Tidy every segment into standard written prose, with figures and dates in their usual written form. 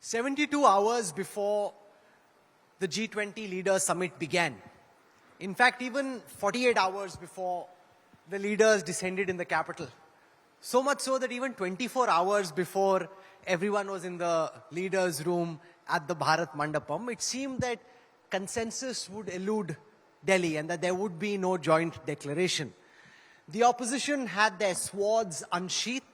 72 hours before the G20 Leaders Summit began. In fact, even 48 hours before the leaders descended in the capital. So much so that even 24 hours before everyone was in the leaders' room at the Bharat Mandapam, it seemed that consensus would elude Delhi and that there would be no joint declaration. The opposition had their swords unsheathed.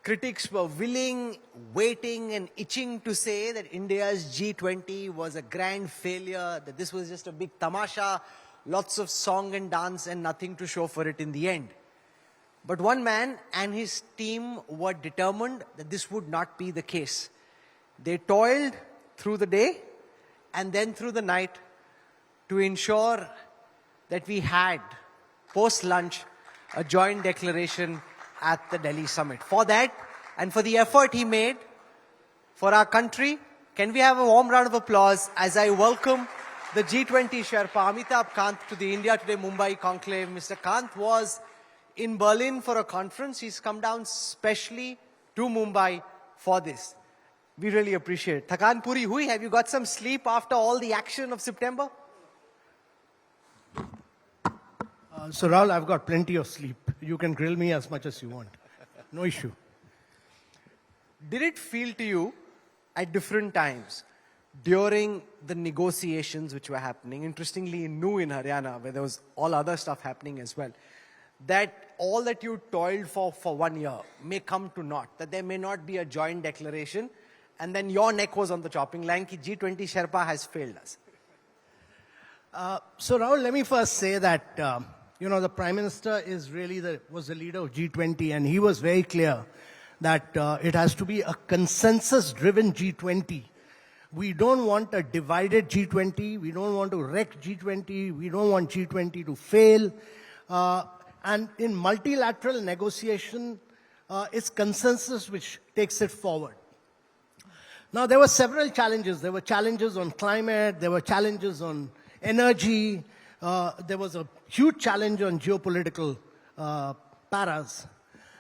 Critics were willing, waiting and itching to say that India's G20 was a grand failure, that this was just a big tamasha, lots of song and dance and nothing to show for it in the end. But one man and his team were determined that this would not be the case. They toiled through the day and then through the night to ensure that we had, post-lunch, a joint declaration at the Delhi summit. For that, and for the effort he made for our country, can we have a warm round of applause as I welcome the G20 Sherpa, Amitabh Kant, to the India Today Mumbai Conclave. Mr. Kant was in Berlin for a conference. He's come down specially to Mumbai for this. We really appreciate it. Thakan puri hui? Have you got some sleep after all the action of September? So Rahul, I've got plenty of sleep. You can grill me as much as you want. No issue. Did it feel to you at different times during the negotiations which were happening, interestingly in New in Haryana, where there was all other stuff happening as well, that all that you toiled for 1 year may come to naught, that there may not be a joint declaration, and then your neck was on the chopping line, ki G20 Sherpa has failed us? So Rahul, let me first say that, the Prime Minister was the leader of G20, and he was very clear that it has to be a consensus-driven G20. We don't want a divided G20. We don't want to wreck G20. We don't want G20 to fail. And in multilateral negotiation, it's consensus which takes it forward. Now, there were several challenges. There were challenges on climate. There were challenges on energy. There was a huge challenge on geopolitical paras.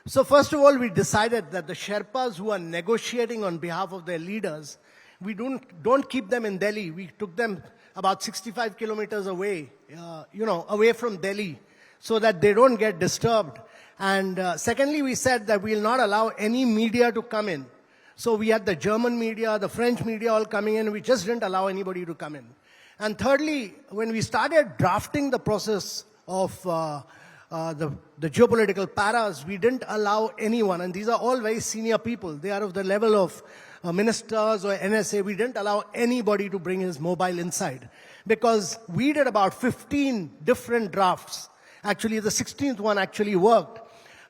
So first of all, we decided that the Sherpas who are negotiating on behalf of their leaders, we don't keep them in Delhi. We took them about 65 kilometers away, away from Delhi, so that they don't get disturbed. And secondly, we said that we'll not allow any media to come in. So we had the German media, the French media all coming in. We just didn't allow anybody to come in. And thirdly, when we started drafting the process of the geopolitical paras, we didn't allow anyone, and these are all very senior people. They are of the level of ministers or NSA. We didn't allow anybody to bring his mobile inside because we did about 15 different drafts. Actually, the 16th one actually worked.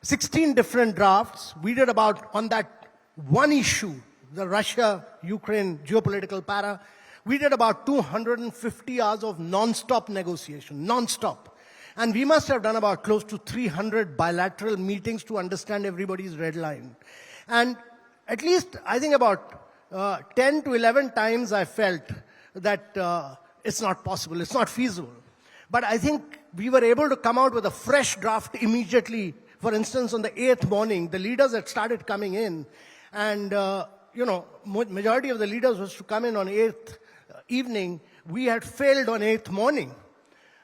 16 different drafts. We did about, on that one issue, the Russia-Ukraine geopolitical para, we did about 250 hours of non-stop negotiation, non-stop. And we must have done about close to 300 bilateral meetings to understand everybody's red line. And at least, I think about 10 to 11 times I felt that it's not possible, it's not feasible. But I think we were able to come out with a fresh draft immediately. For instance, on the 8th morning, the leaders had started coming in. And, majority of the leaders was to come in on 8th evening. We had failed on 8th morning.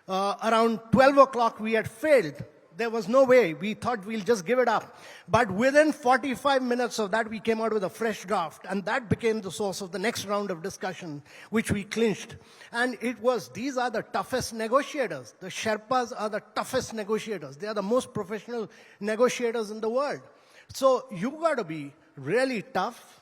Around 12 o'clock, we had failed. There was no way. We thought we'll just give it up. But within 45 minutes of that, we came out with a fresh draft. And that became the source of the next round of discussion, which we clinched. And these are the toughest negotiators. The Sherpas are the toughest negotiators. They are the most professional negotiators in the world. So you've got to be really tough.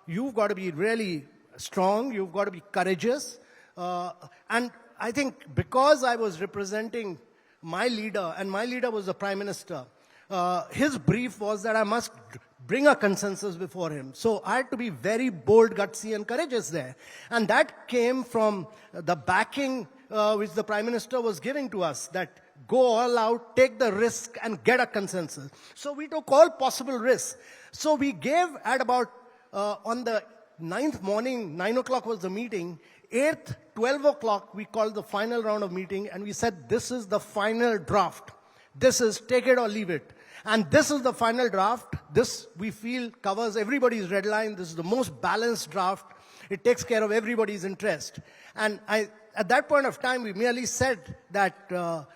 You've got to be really strong. You've got to be courageous. And I think because I was representing my leader, and my leader was the Prime Minister, his brief was that I must bring a consensus before him. So I had to be very bold, gutsy, and courageous there. And that came from the backing which the Prime Minister was giving to us, that go all out, take the risk, and get a consensus. So we took all possible risks. So we gave at about, on the 9th morning, 9 o'clock was the meeting, 8th, 12 o'clock, we called the final round of meeting, and we said, this is the final draft. This is take it or leave it. And this is the final draft. This, we feel, covers everybody's red line. This is the most balanced draft. It takes care of everybody's interest. And at that point of time, we merely said that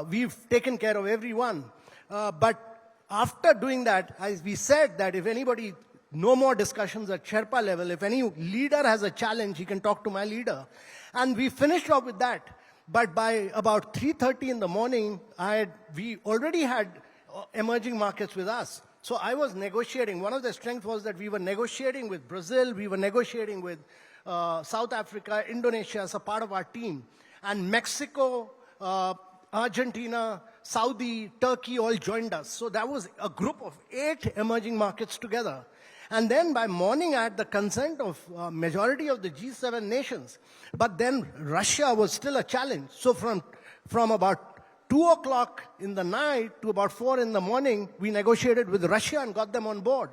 we've taken care of everyone. But after doing that, we said that if anybody, no more discussions at Sherpa level. If any leader has a challenge, he can talk to my leader. And we finished off with that. But by about 3:30 in the morning, we already had emerging markets with us. So I was negotiating. One of the strengths was that we were negotiating with Brazil, we were negotiating with South Africa, Indonesia as a part of our team. And Mexico, Argentina, Saudi, Turkey all joined us. So that was a group of 8 emerging markets together. And then by morning, I had the consent of majority of the G7 nations. But then Russia was still a challenge. So from about 2 o'clock in the night to about 4 in the morning, we negotiated with Russia and got them on board.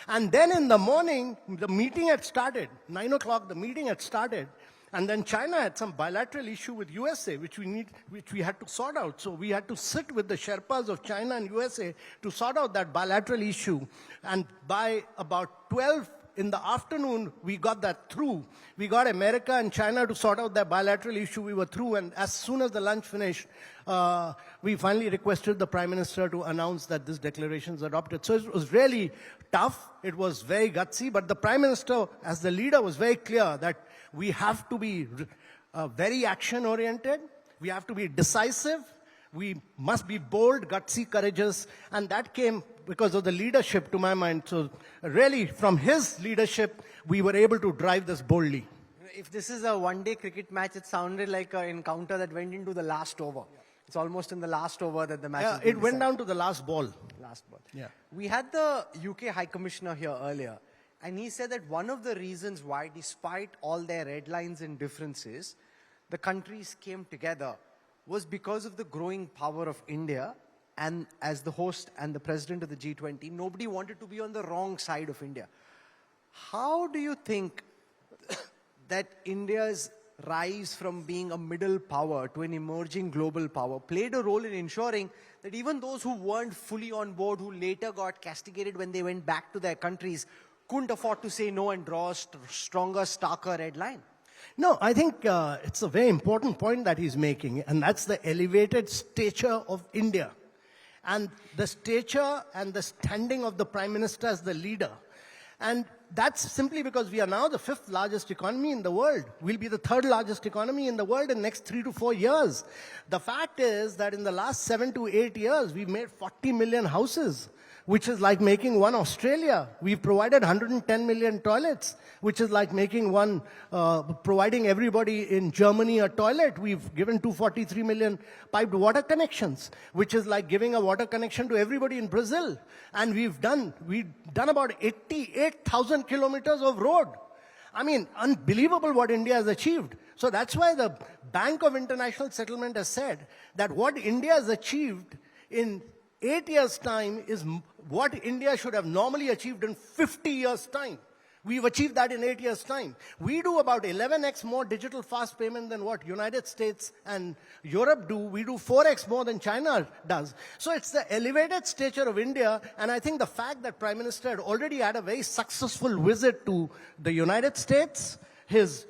And then in the morning, the meeting had started. 9 o'clock, the meeting had started. And then China had some bilateral issue with USA, which we had to sort out. So we had to sit with the Sherpas of China and USA to sort out that bilateral issue. And by about 12 in the afternoon, we got that through. We got America and China to sort out that bilateral issue. We were through. And as soon as the lunch finished, we finally requested the Prime Minister to announce that this declaration is adopted. So it was really tough. It was very gutsy. But the Prime Minister, as the leader, was very clear that we have to be very action-oriented. We have to be decisive. We must be bold, gutsy, courageous. And that came because of the leadership, to my mind. So really, from his leadership, we were able to drive this boldly. If this is a one-day cricket match, it sounded like an encounter that went into the last over. Yeah. It's almost in the last over that the match is it went down to the last ball. Last ball. Yeah. We had the UK High Commissioner here earlier. And he said that one of the reasons why, despite all their red lines and differences, the countries came together was because of the growing power of India. And as the host and the president of the G20, nobody wanted to be on the wrong side of India. How do you think that India's rise from being a middle power to an emerging global power played a role in ensuring that even those who weren't fully on board, who later got castigated when they went back to their countries, couldn't afford to say no and draw a stronger, starker red line? No, I think it's a very important point that he's making, and that's the elevated stature of India. And the stature and the standing of the Prime Minister as the leader. And that's simply because we are now the 5th largest economy in the world. We'll be the 3rd largest economy in the world in the next 3 to 4 years. The fact is that in the last 7 to 8 years, we've made 40 million houses, which is like making one Australia. We've provided 110 million toilets, which is like making one, providing everybody in Germany a toilet. We've given 243 million piped water connections, which is like giving a water connection to everybody in Brazil. And we've done about 88,000 kilometers of road. I mean, unbelievable what India has achieved. So that's why the Bank of International Settlement has said that what India has achieved in 8 years' time is what India should have normally achieved in 50 years' time. We've achieved that in 8 years' time. We do about 11x more digital fast payment than what United States and Europe do. We do 4x more than China does. So it's the elevated stature of India, and I think the fact that Prime Minister had already had a very successful visit to the United States, his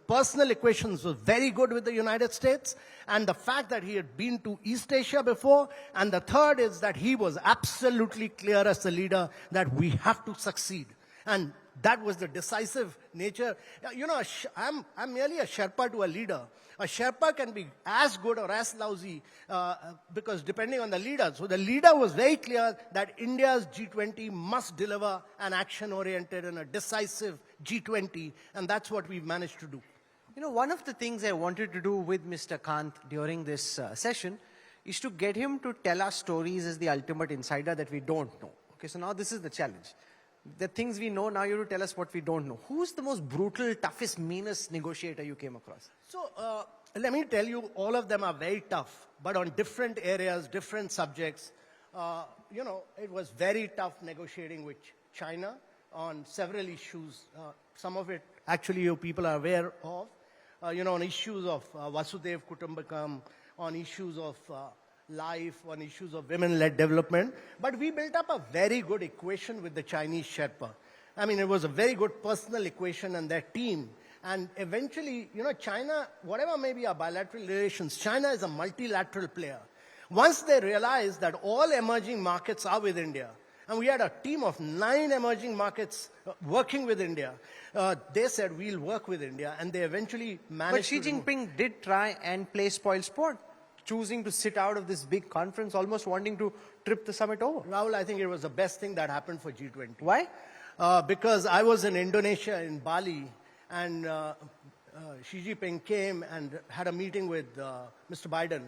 personal equations were very good with the United States, and the fact that he had been to East Asia before, and the third is that he was absolutely clear as a leader that we have to succeed. And that was the decisive nature. You know, I'm merely a Sherpa to a leader. A Sherpa can be as good or as lousy because depending on the leader. So the leader was very clear that India's G20 must deliver an action-oriented and a decisive G20, and that's what we've managed to do. You know, one of the things I wanted to do with Mr. Kant during this session is to get him to tell us stories as the ultimate insider that we don't know. Okay, so now this is the challenge. The things we know, now you have to tell us what we don't know. Who's the most brutal, toughest, meanest negotiator you came across? So let me tell you, all of them are very tough, but on different areas, different subjects. You know, it was very tough negotiating with China on several issues. Some of it, actually, you people are aware of. You know, on issues of Vasudev Kutumbakam, on issues of life, on issues of women-led development. But we built up a very good equation with the Chinese Sherpa. I mean, it was a very good personal equation and their team. And eventually, China, whatever may be our bilateral relations, China is a multilateral player. Once they realized that all emerging markets are with India, and we had a team of 9 emerging markets working with India, they said, we'll work with India, and they eventually managed But Xi to remove- Jinping did try and play spoil sport, choosing to sit out of this big conference, almost wanting to trip the summit over. Rahul, I think it was the best thing that happened for G20. Why? Because I was in Indonesia, in Bali, and Xi Jinping came and had a meeting with Mr. Biden.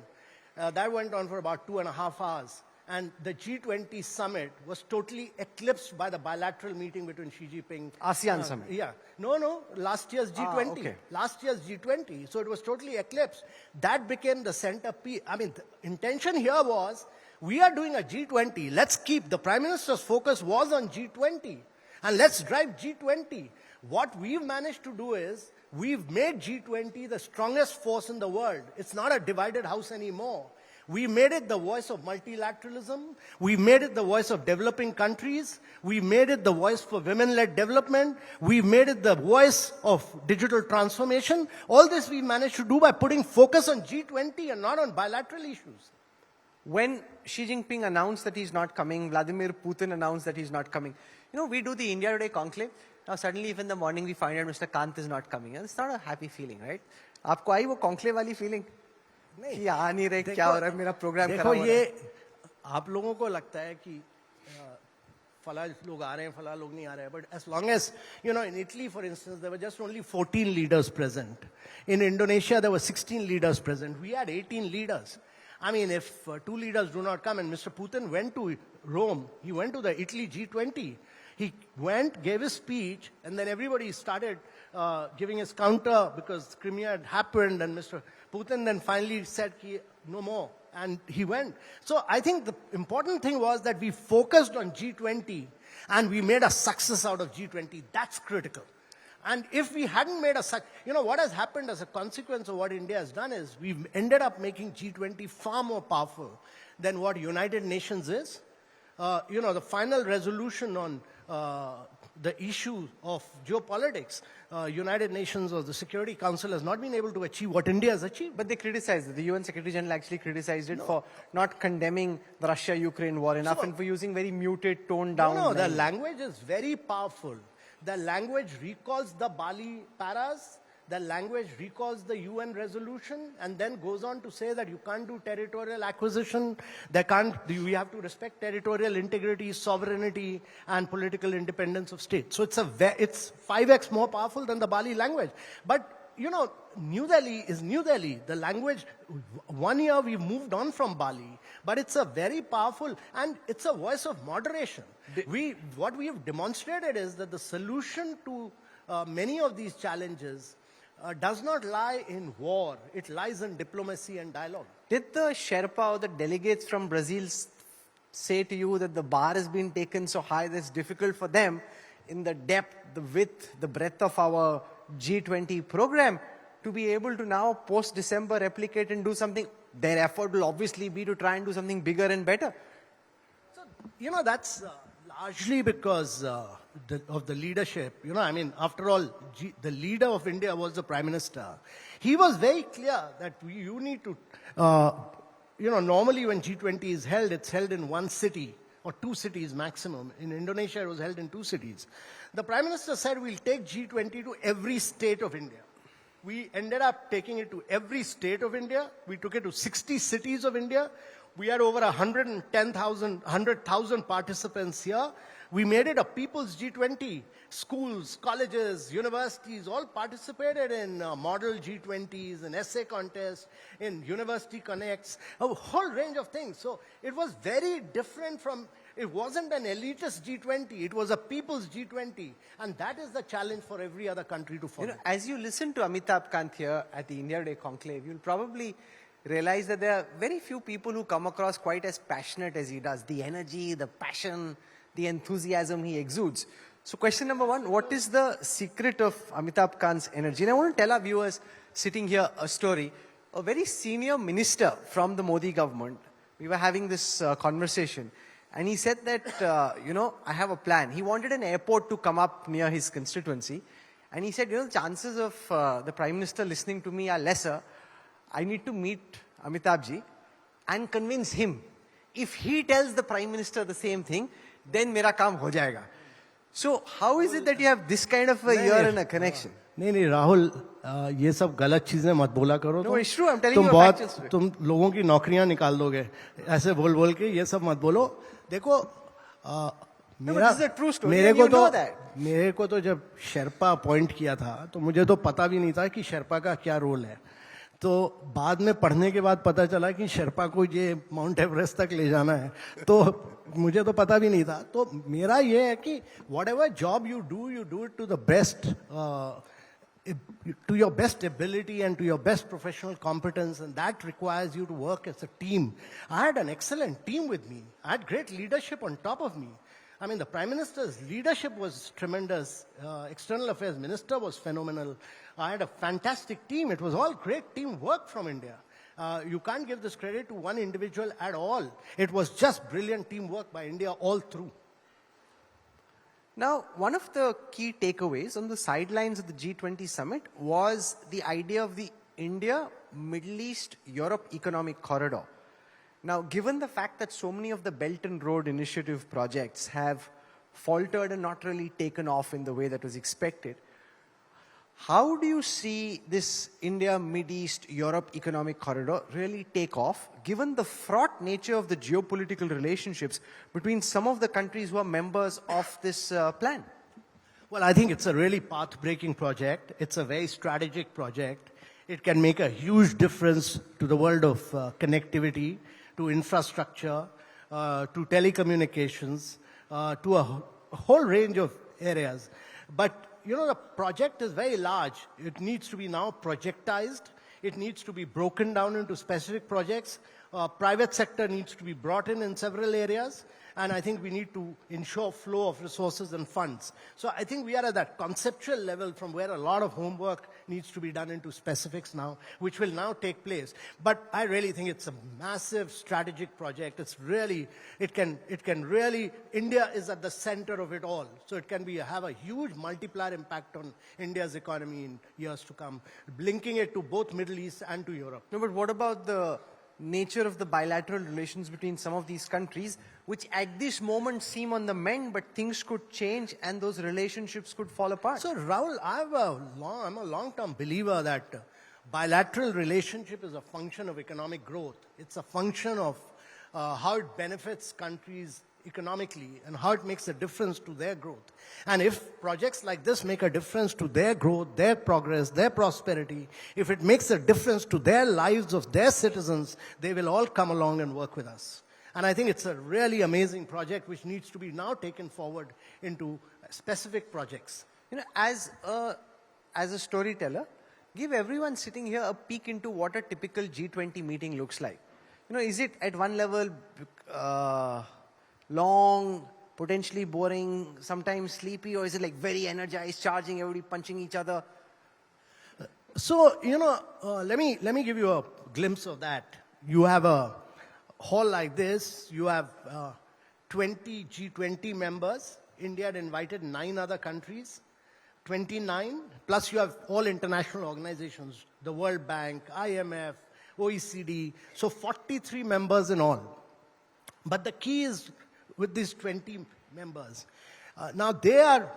That went on for about 2.5 hours. And the G20 summit was totally eclipsed by the bilateral meeting between Xi Jinping. ASEAN summit. Yeah. No. Last year's G20. okay. Last year's G20. So it was totally eclipsed. That became the centerpiece. I mean, the intention here was, we are doing a G20. Let's keep, the Prime Minister's focus was on G20. And let's drive G20. What we've managed to do is, we've made G20 the strongest force in the world. It's not a divided house anymore. We made it the voice of multilateralism. We made it the voice of developing countries. We made it the voice for women-led development. We made it the voice of digital transformation. All this we managed to do by putting focus on G20 and not on bilateral issues. When Xi Jinping announced that he's not coming, Vladimir Putin announced that he's not coming. We do the India Today Conclave. Now suddenly, if in the morning we find out Mr. Kant is not coming, it's not a happy feeling, right? आपको आई वो conclave वाली feeling? कि आ नहीं रहे, क्या हो रहा है, मेरा program देखो खराब हो रहा है. ये आप लोगों को लगता है कि फला लोग आ रहे हैं, फला लोग नहीं आ रहे हैं. But as long as, in Italy, for instance, there were just only 14 leaders present. In Indonesia, there were 16 leaders present. We had 18 leaders. I mean, if 2 leaders do not come, and Mr. Putin went to Rome, he went to the Italy G20. He went, gave his speech, and then everybody started giving his counter because Crimea had happened, and Mr. Putin then finally said, no more, and he went. So I think the important thing was that we focused on G20, and we made a success out of G20. That's critical. And if we hadn't made what has happened as a consequence of what India has done is we've ended up making G20 far more powerful than what United Nations is. The final resolution on the issue of geopolitics, United Nations or the Security Council has not been able to achieve what India has achieved. But they criticized it. The UN Secretary General actually criticized it for not condemning the Russia-Ukraine war enough and for using very muted, toned down. No, the language is very powerful. The language recalls the Bali paras. The language recalls the UN resolution and then goes on to say that you can't do territorial acquisition. We have to respect territorial integrity, sovereignty, and political independence of states. So it's 5x more powerful than the Bali language. But, New Delhi is New Delhi. The language, 1 year we've moved on from Bali, but it's a very powerful, and it's a voice of moderation. What we have demonstrated is that the solution to many of these challenges does not lie in war. It lies in diplomacy and dialogue. Did the Sherpa or the delegates from Brazil say to you that the bar has been taken so high that it's difficult for them in the depth, the width, the breadth of our G20 program to be able to now post-December replicate and do something? Their effort will obviously be to try and do something bigger and better. So, that's largely because of the leadership. After all, the leader of India was the Prime Minister. He was very clear that you need to, normally when G20 is held, it's held in one city or 2 cities maximum. In Indonesia, it was held in 2 cities. The Prime Minister said, we'll take G20 to every state of India. We ended up taking it to every state of India. We took it to 60 cities of India. We had over 100,000 participants here. We made it a people's G20. Schools, colleges, universities all participated in model G20s, in essay contests, in university connects, a whole range of things. So it was very different from, it wasn't an elitist G20, it was a people's G20. And that is the challenge for every other country to follow. As you listen to Amitabh Kant here at the India Today Conclave, you'll probably realize that there are very few people who come across quite as passionate as he does. The energy, the passion, the enthusiasm he exudes. So question number 1, what is the secret of Amitabh Kant's energy? And I want to tell our viewers sitting here a story. A very senior minister from the Modi government we were having this conversation. And he said that, I have a plan. He wanted an airport to come up near his constituency. And he said, the chances of the Prime Minister listening to me are lesser. I need to meet Amitabh ji and convince him. If he tells the Prime Minister the same thing, then mera kaam ho jayega. So how is it that you have this kind of a ear and a connection? नहीं राहुल, ये सब गलत चीजें मत बोला करो. No, it's true. I'm telling तुम you बहुत factual story. तुम लोगों की नौकरियां निकाल दोगे ऐसे बोल बोल के. ये सब मत बोलो. देखो No, but this is a true story and you know that. मेरे को तो जब शेरपा अपॉइंट किया था तो मुझे तो पता भी नहीं था कि शेरपा का क्या रोल है. तो बाद में पढ़ने के बाद पता चला कि शेरपा को ये माउंट एवरेस्ट तक ले जाना है. तो मुझे तो पता भी नहीं था. तो मेरा ये है कि whatever job you do it to the best, to your best ability and to your best professional competence, and that requires you to work as a team. I had an excellent team with me. I had great leadership on top of me. I mean, the Prime Minister's leadership was tremendous. External Affairs Minister was phenomenal. I had a fantastic team. It was all great teamwork from India. You can't give this credit to one individual at all. It was just brilliant teamwork by India all through. Now, one of the key takeaways on the sidelines of the G20 summit was the idea of the India, Middle East, Europe economic corridor. Now, given the fact that so many of the Belt and Road Initiative projects have faltered and not really taken off in the way that was expected, how do you see this India, Mid East, Europe economic corridor really take off, given the fraught nature of the geopolitical relationships between some of the countries who are members of this plan? Well, I think it's a really path-breaking project. It's a very strategic project. It can make a huge difference to the world of connectivity, to infrastructure, to telecommunications, to a whole range of areas. But the project is very large. It needs to be now projectized. It needs to be broken down into specific projects. Private sector needs to be brought in several areas. And I think we need to ensure flow of resources and funds. So I think we are at that conceptual level from where a lot of homework needs to be done into specifics now, which will now take place. But I really think it's a massive strategic project. It can really, India is at the center of it all. So it can have a huge multiplier impact on India's economy in years to come, linking it to both Middle East and to Europe. No, but what about the nature of the bilateral relations between some of these countries, which at this moment seem on the mend, but things could change and those relationships could fall apart? So, Rahul, I'm a long-term believer that bilateral relationship is a function of economic growth. It's a function of how it benefits countries economically and how it makes a difference to their growth. And if projects like this make a difference to their growth, their progress, their prosperity, if it makes a difference to their lives of their citizens, they will all come along and work with us. And I think it's a really amazing project which needs to be now taken forward into specific projects. As a storyteller, give everyone sitting here a peek into what a typical G20 meeting looks like. Is it at one level long, potentially boring, sometimes sleepy, or is it like very energized, charging, everybody punching each other? So, let me give you a glimpse of that. You have a hall like this. You have 20 G20 members. India had invited 9 other countries, 29, plus you have all international organizations, the World Bank, IMF, OECD, so 43 members in all. But the key is with these 20 members. Now they are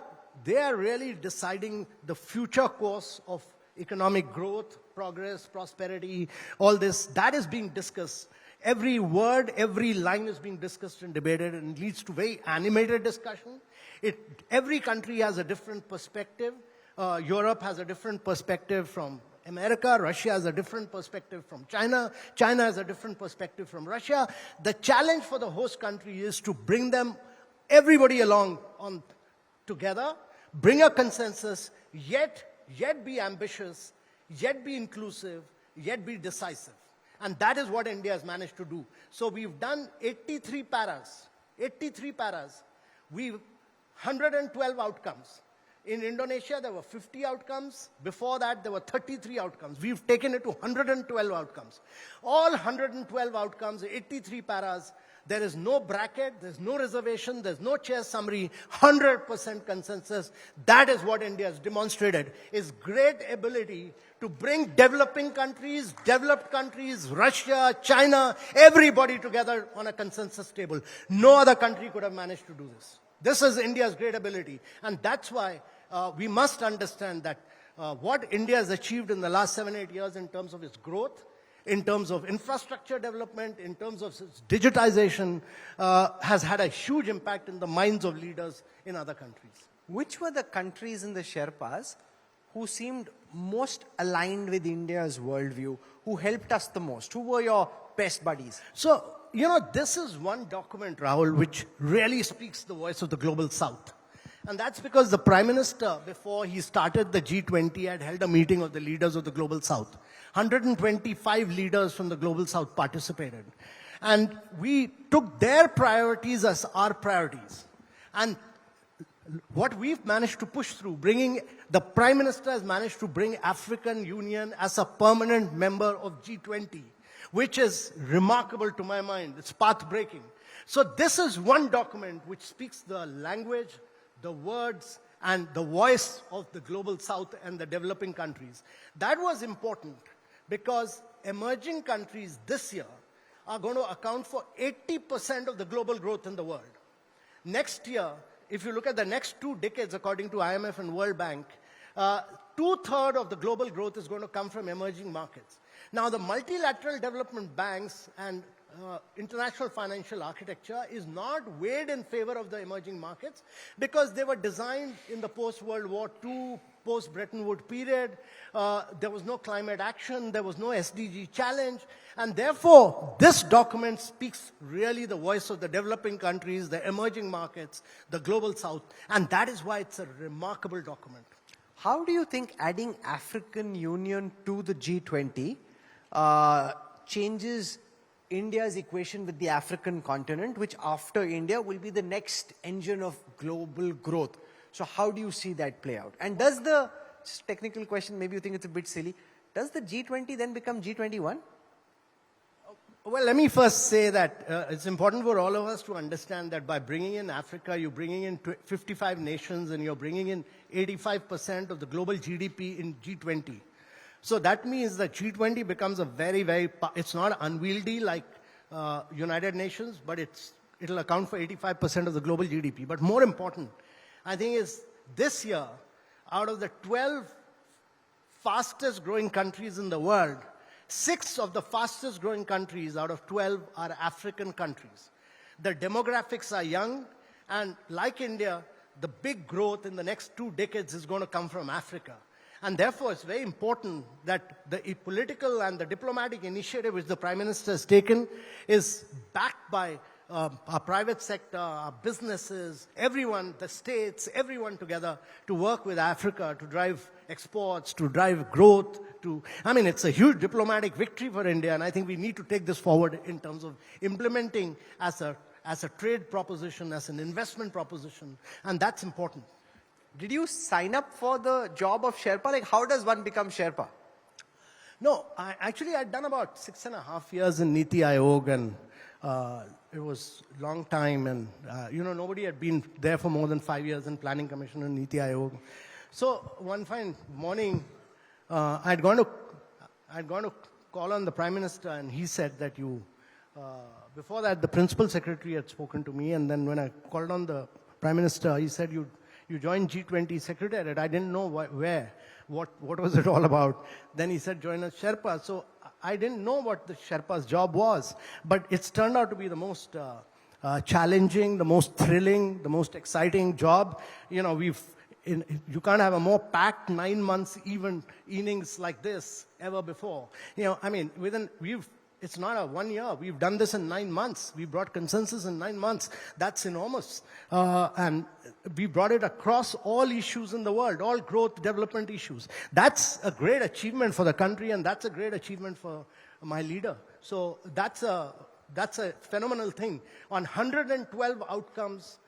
really deciding the future course of economic growth, progress, prosperity, all this. That is being discussed. Every word, every line is being discussed and debated and leads to very animated discussion. Every country has a different perspective. Europe has a different perspective from America. Russia has a different perspective from China. China has a different perspective from Russia. The challenge for the host country is to bring everybody along together, bring a consensus, yet be ambitious, yet be inclusive, yet be decisive. And that is what India has managed to do. So we've done 83 paras. We've 112 outcomes. In Indonesia, there were 50 outcomes. Before that, there were 33 outcomes. We've taken it to 112 outcomes. All 112 outcomes, 83 paras. There is no bracket, there's no reservation, there's no chair summary, 100% consensus. That is what India has demonstrated, is great ability to bring developing countries, developed countries, Russia, China, everybody together on a consensus table. No other country could have managed to do this. This is India's great ability. And that's why we must understand that what India has achieved in the last 7-8 years in terms of its growth, in terms of infrastructure development, in terms of its digitization, has had a huge impact in the minds of leaders in other countries. Which were the countries in the Sherpas who seemed most aligned with India's worldview, who helped us the most? Who were your best buddies? So, this is one document, Rahul, which really speaks the voice of the global South. And that's because the Prime Minister, before he started the G20, had held a meeting of the leaders of the global South. 125 leaders from the global South participated. And we took their priorities as our priorities. And what we've managed to push through, the Prime Minister has managed to bring African Union as a permanent member of G20, which is remarkable to my mind. It's path-breaking. So this is one document which speaks the language, the words, and the voice of the global South and the developing countries. That was important because emerging countries this year are going to account for 80% of the global growth in the world. Next year, if you look at the next 2 decades, according to IMF and World Bank, 2/3 of the global growth is going to come from emerging markets. Now, the multilateral development banks and international financial architecture is not weighed in favor of the emerging markets because they were designed in the post-World War II, post-Bretton Woods period. There was no climate action, there was no SDG challenge, and therefore this document speaks really the voice of the developing countries, the emerging markets, the global South, and that is why it's a remarkable document. How do you think adding African Union to the G20 changes India's equation with the African continent, which after India will be the next engine of global growth? So how do you see that play out? And does just technical question, maybe you think it's a bit silly, does the G20 then become G21? Well, let me first say that it's important for all of us to understand that by bringing in Africa, you're bringing in 55 nations and you're bringing in 85% of the global GDP in G20. So that means that G20 becomes a very, it's not unwieldy like United Nations, but it'll account for 85% of the global GDP. But more important, I think, is this year, out of the 12 fastest growing countries in the world, 6 of the fastest growing countries out of 12 are African countries. The demographics are young, and like India, the big growth in the next 2 decades is going to come from Africa. And therefore, it's very important that the political and the diplomatic initiative which the Prime Minister has taken is backed by our private sector, our businesses, everyone, the states, everyone together to work with Africa to drive exports, to drive growth. It's a huge diplomatic victory for India, and I think we need to take this forward in terms of implementing as a trade proposition, as an investment proposition, and that's important. Did you sign up for the job of Sherpa? Like, how does one become Sherpa? No, I'd done about 6.5 years in Niti Aayog, and it was a long time, and nobody had been there for more than 5 years in Planning Commission and Niti Aayog. So one fine morning, I'd gone to call on the Prime Minister, and he said that before that, the Principal Secretary had spoken to me, and then when I called on the Prime Minister, he said, you joined G20 Secretariat. I didn't know what was it all about. Then he said, join as Sherpa. So I didn't know what the Sherpa's job was, but it's turned out to be the most challenging, the most thrilling, the most exciting job. You can't have a more packed 9 months innings like this ever before. It's not a 1 year. We've done this in 9 months. We brought consensus in 9 months. That's enormous. And we brought it across all issues in the world, all growth, development issues. That's a great achievement for the country, and that's a great achievement for my leader. So that's a phenomenal thing. On 112 outcomes,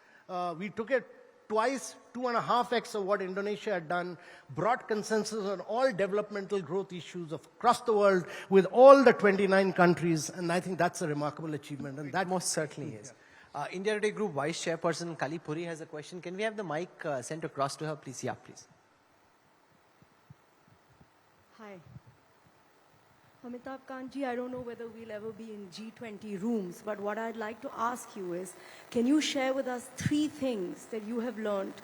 we took it twice, 2.5x of what Indonesia had done, brought consensus on all developmental growth issues across the world with all the 29 countries. And I think that's a remarkable achievement. And that most certainly is. India Today Group Vice Chairperson Kali Puri has a question. Can we have the mic sent across to her, please? Yeah, please. Hi. Amitabh Kant ji, I don't know whether we'll ever be in G20 rooms, but what I'd like to ask you is, can you share with us 3 things that you have learned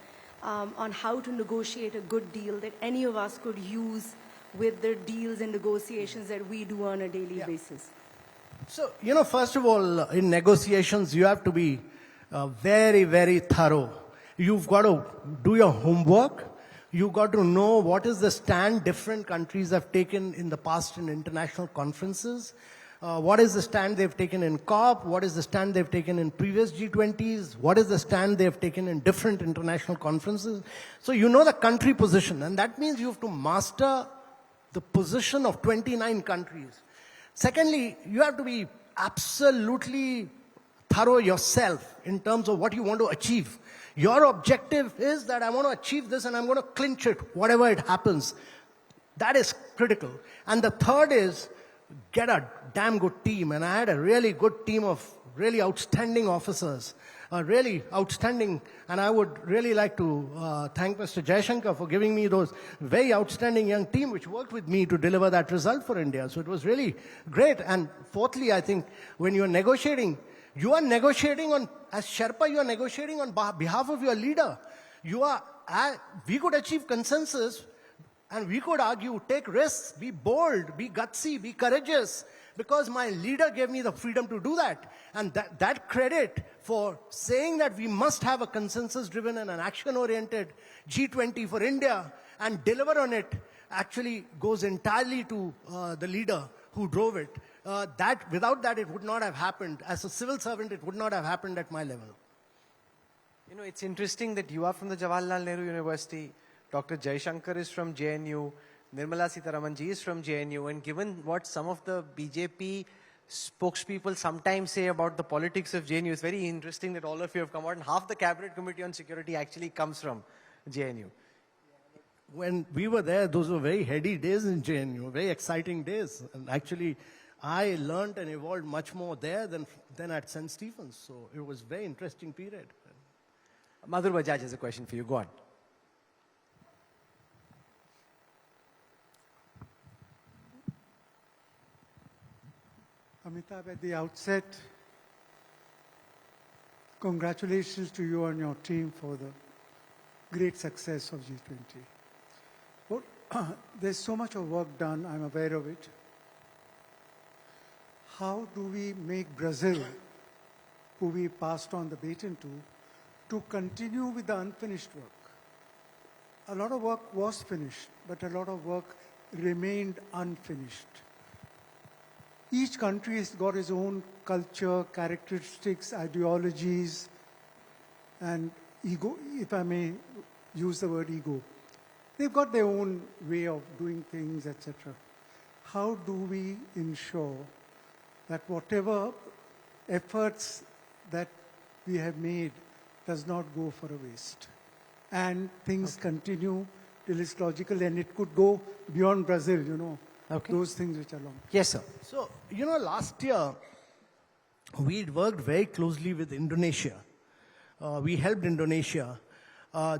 on how to negotiate a good deal that any of us could use with the deals and negotiations that we do on a daily basis? So, first of all, in negotiations, you have to be very, very thorough. You've got to do your homework. You've got to know what is the stand different countries have taken in the past in international conferences. What is the stand they've taken in COP? What is the stand they've taken in previous G20s? What is the stand they've taken in different international conferences? So you know the country position, and that means you have to master the position of 29 countries. Secondly, you have to be absolutely thorough yourself in terms of what you want to achieve. Your objective is that I want to achieve this and I'm going to clinch it, whatever it happens. That is critical. And the third is get a damn good team. And I had a really good team of really outstanding officers, really outstanding. And I would really like to thank Mr. Jaishankar for giving me those very outstanding young team which worked with me to deliver that result for India. So it was really great. And fourthly, I think when you're negotiating, you are negotiating on, as Sherpa, you are negotiating on behalf of your leader. We could achieve consensus and we could argue, take risks, be bold, be gutsy, be courageous, because my leader gave me the freedom to do that. And that credit for saying that we must have a consensus-driven and an action-oriented G20 for India and deliver on it actually goes entirely to the leader who drove it. Without that, it would not have happened. As a civil servant, it would not have happened at my level. It's interesting that you are from the Jawaharlal Nehru University, Dr. Jaishankar is from JNU, Nirmala Sitharaman ji is from JNU, and given what some of the BJP spokespeople sometimes say about the politics of JNU, it's very interesting that all of you have come out, and half the Cabinet Committee on Security actually comes from JNU. When we were there, those were very heady days in JNU, very exciting days. And actually, I learned and evolved much more there than at St. Stephen's. So it was a very interesting period. Madhur Bajaj has a question for you. Go on. Amitabh, at the outset, congratulations to you and your team for the great success of G20. Well, there's so much of work done, I'm aware of it. How do we make Brazil, who we passed on the baton to continue with the unfinished work? A lot of work was finished, but a lot of work remained unfinished. Each country has got its own culture, characteristics, ideologies, and ego, if I may use the word ego. They've got their own way of doing things, etc. How do we ensure that whatever efforts that we have made does not go for a waste? And things continue till it's logical, and it could go beyond Brazil, those things which are long. Yes, sir. So, last year, we worked very closely with Indonesia. We helped Indonesia.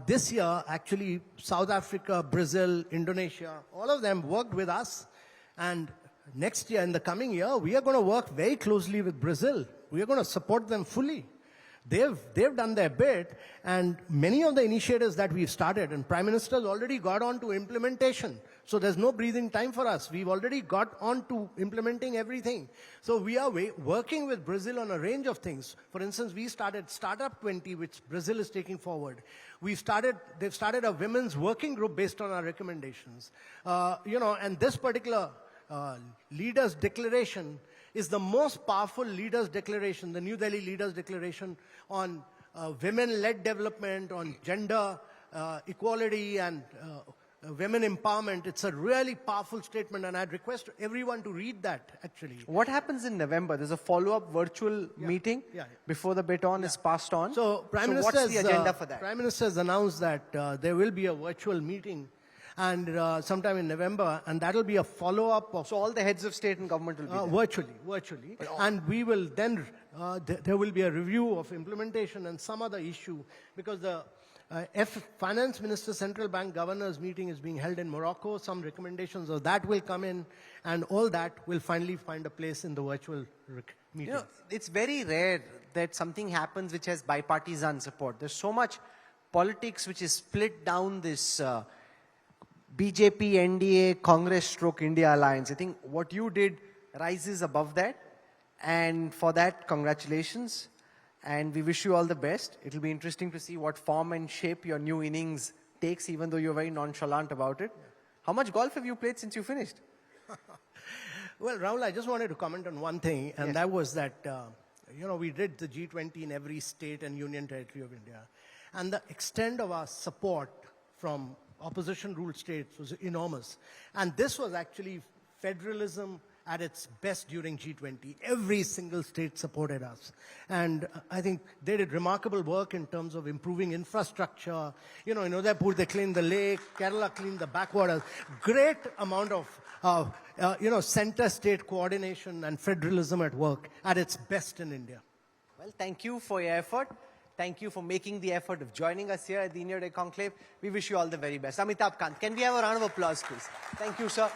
This year, actually, South Africa, Brazil, Indonesia, all of them worked with us. And next year, in the coming year, we are going to work very closely with Brazil. We are going to support them fully. They've done their bit, and many of the initiatives that we've started, and Prime Minister's already got on to implementation. So there's no breathing time for us. We've already got on to implementing everything. So we are working with Brazil on a range of things. For instance, we started Startup 20, which Brazil is taking forward. They've started a women's working group based on our recommendations. And this particular leaders' declaration is the most powerful leaders' declaration, the New Delhi Leaders' Declaration on women-led development, on gender equality and women empowerment. It's a really powerful statement, and I'd request everyone to read that, actually. What happens in November? There's a follow-up virtual meeting before the baton is passed on. So, Prime what's Minister's, the agenda for that? Prime Minister has announced that there will be a virtual meeting and sometime in November, and that will be a follow-up of So all the heads of state and government will be there. virtually. And we will then, there will be a review of implementation and some other issue, because the Finance Minister Central Bank Governors meeting is being held in Morocco. Some recommendations of that will come in, and all that will finally find a place in the virtual meeting. You know, it's very rare that something happens which has bipartisan support. There's so much politics which is split down this BJP, NDA, Congress stroke India alliance. I think what you did rises above that. And for that, congratulations. And we wish you all the best. It'll be interesting to see what form and shape your new innings takes, even though you're very nonchalant about it. How much golf have you played since you finished? Well, Rahul, I just wanted to comment on one thing, and that was that, we did the G20 in every state and union territory of India. And the extent of our support from opposition ruled states was enormous. And this was actually federalism at its best during G20. Every single state supported us. And I think they did remarkable work in terms of improving infrastructure. In Udaipur, they cleaned the lake. Kerala cleaned the backwaters. Great amount of, center-state coordination and federalism at work at its best in India. Well, thank you for your effort. Thank you for making the effort of joining us here at the India Today Conclave. We wish you all the very best. Amitabh Kant, can we have a round of applause, please? Thank you, sir.